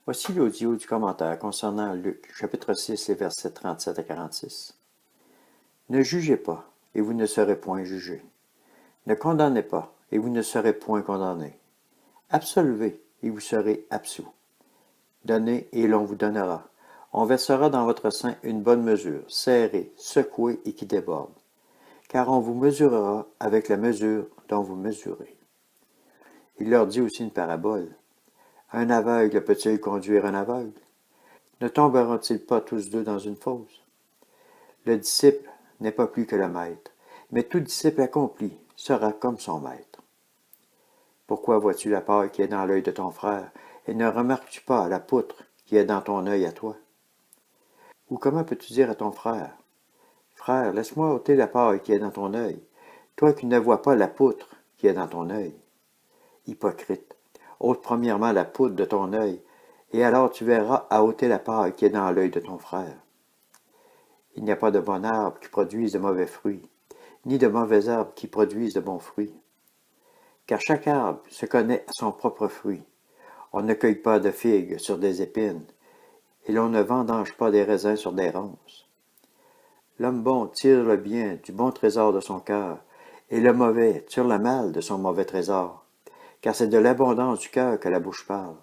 Voici l'audio du commentaire concernant Luc, chapitre 6, les versets 37 à 46. Ne jugez pas, et vous ne serez point jugés. Ne condamnez pas, et vous ne serez point condamnés. Absolvez, et vous serez absous. Donnez, et l'on vous donnera. On versera dans votre sein une bonne mesure, serrée, secouée et qui déborde. Car on vous mesurera avec la mesure dont vous mesurez. Il leur dit aussi une parabole. Un aveugle peut-il conduire un aveugle? Ne tomberont-ils pas tous deux dans une fosse? Le disciple n'est pas plus que le maître, mais tout disciple accompli sera comme son maître. Pourquoi vois-tu la paille qui est dans l'œil de ton frère, et ne remarques-tu pas la poutre qui est dans ton œil à toi? Ou comment peux-tu dire à ton frère, frère, laisse-moi ôter la paille qui est dans ton œil, toi qui ne vois pas la poutre qui est dans ton œil? Hypocrite, ôte premièrement la poutre de ton œil, et alors tu verras à ôter la paille qui est dans l'œil de ton frère. Il n'y a pas de bon arbre qui produise de mauvais fruits, ni de mauvais arbres qui produisent de bons fruits. Car chaque arbre se connaît à son propre fruit. On ne cueille pas de figues sur des épines, et l'on ne vendange pas des raisins sur des ronces. L'homme bon tire le bien du bon trésor de son cœur, et le mauvais tire le mal de son mauvais trésor, car c'est de l'abondance du cœur que la bouche parle.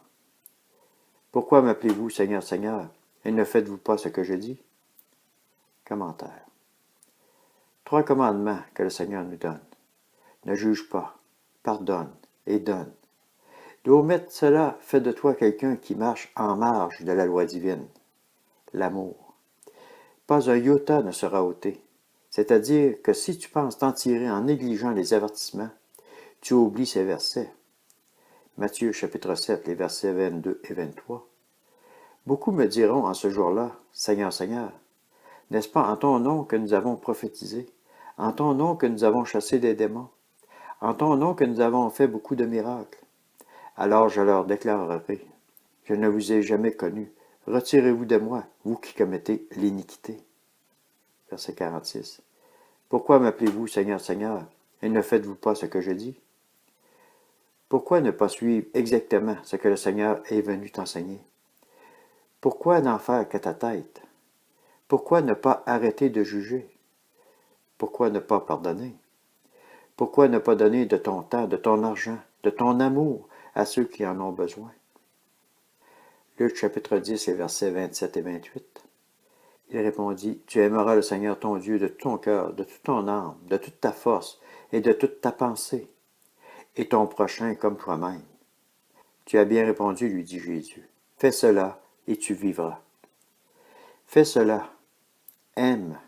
Pourquoi m'appelez-vous Seigneur, Seigneur, et ne faites-vous pas ce que je dis? Commentaire. 3 commandements que le Seigneur nous donne. Ne juge pas, pardonne et donne. D'omettre cela fait de toi quelqu'un qui marche en marge de la loi divine. L'amour. Pas un iota ne sera ôté. C'est-à-dire que si tu penses t'en tirer en négligeant les avertissements, tu oublies ces versets. Matthieu chapitre 7, les versets 22 et 23. Beaucoup me diront en ce jour-là, Seigneur, Seigneur, n'est-ce pas en ton nom que nous avons prophétisé, en ton nom que nous avons chassé des démons, en ton nom que nous avons fait beaucoup de miracles? Alors je leur déclarerai, je ne vous ai jamais connus, retirez-vous de moi, vous qui commettez l'iniquité. Verset 46. Pourquoi m'appelez-vous Seigneur, Seigneur, et ne faites-vous pas ce que je dis? Pourquoi ne pas suivre exactement ce que le Seigneur est venu t'enseigner? Pourquoi n'en faire qu'à ta tête? Pourquoi ne pas arrêter de juger? Pourquoi ne pas pardonner? Pourquoi ne pas donner de ton temps, de ton argent, de ton amour à ceux qui en ont besoin? Luc chapitre 10, les versets 27 et 28. Il répondit, tu aimeras le Seigneur ton Dieu de tout ton cœur, de toute ton âme, de toute ta force et de toute ta pensée, et ton prochain comme toi-même. Tu as bien répondu, lui dit Jésus. Fais cela et tu vivras. Fais cela. Aime.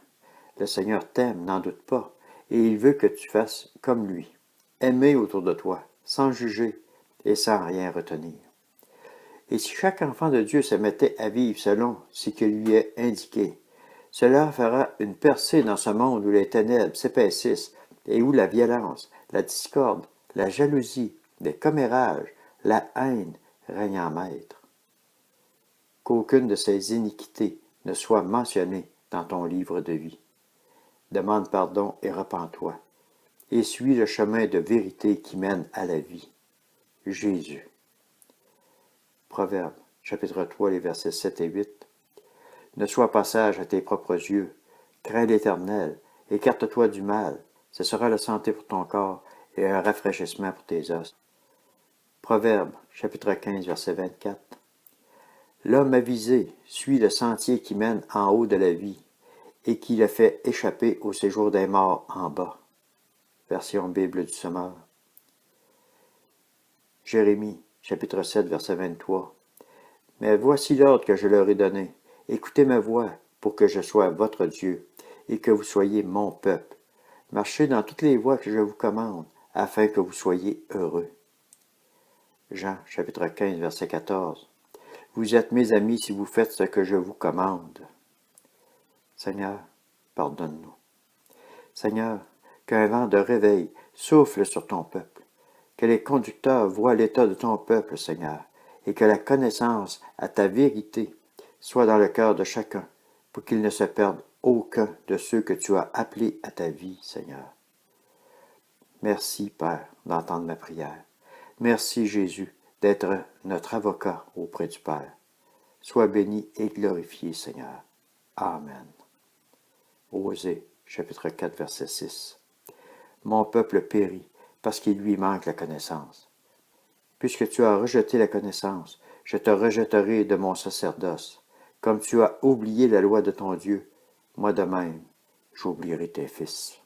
Le Seigneur t'aime, n'en doute pas, et il veut que tu fasses comme lui. Aimer autour de toi, sans juger et sans rien retenir. Et si chaque enfant de Dieu se mettait à vivre selon ce qui lui est indiqué, cela fera une percée dans ce monde où les ténèbres s'épaississent et où la violence, la discorde, la jalousie, les commérages, la haine règnent en maître. Qu'aucune de ces iniquités ne soit mentionnée dans ton livre de vie. Demande pardon et repens-toi, et suis le chemin de vérité qui mène à la vie. Jésus. Proverbe, chapitre 3, les versets 7 et 8. Ne sois pas sage à tes propres yeux. Crains l'Éternel. Écarte-toi du mal. Ce sera la santé pour ton corps et un rafraîchissement pour tes os. Proverbe, chapitre 15, verset 24. L'homme avisé suit le sentier qui mène en haut de la vie et qui le fait échapper au séjour des morts en bas. Version Bible du Sommeur. Jérémie, chapitre 7, verset 23. Mais voici l'ordre que je leur ai donné. Écoutez ma voix pour que je sois votre Dieu et que vous soyez mon peuple. Marchez dans toutes les voies que je vous commande, afin que vous soyez heureux. Jean, chapitre 15, verset 14. Vous êtes mes amis si vous faites ce que je vous commande. Seigneur, pardonne-nous. Seigneur, qu'un vent de réveil souffle sur ton peuple. Que les conducteurs voient l'état de ton peuple, Seigneur, et que la connaissance à ta vérité soit dans le cœur de chacun, pour qu'il ne se perde aucun de ceux que tu as appelés à ta vie, Seigneur. Merci, Père, d'entendre ma prière. Merci, Jésus, d'être notre avocat auprès du Père. Sois béni et glorifié, Seigneur. Amen. Osée, chapitre 4, verset 6. Mon peuple périt parce qu'il lui manque la connaissance. Puisque tu as rejeté la connaissance, je te rejetterai de mon sacerdoce. Comme tu as oublié la loi de ton Dieu, moi de même, j'oublierai tes fils.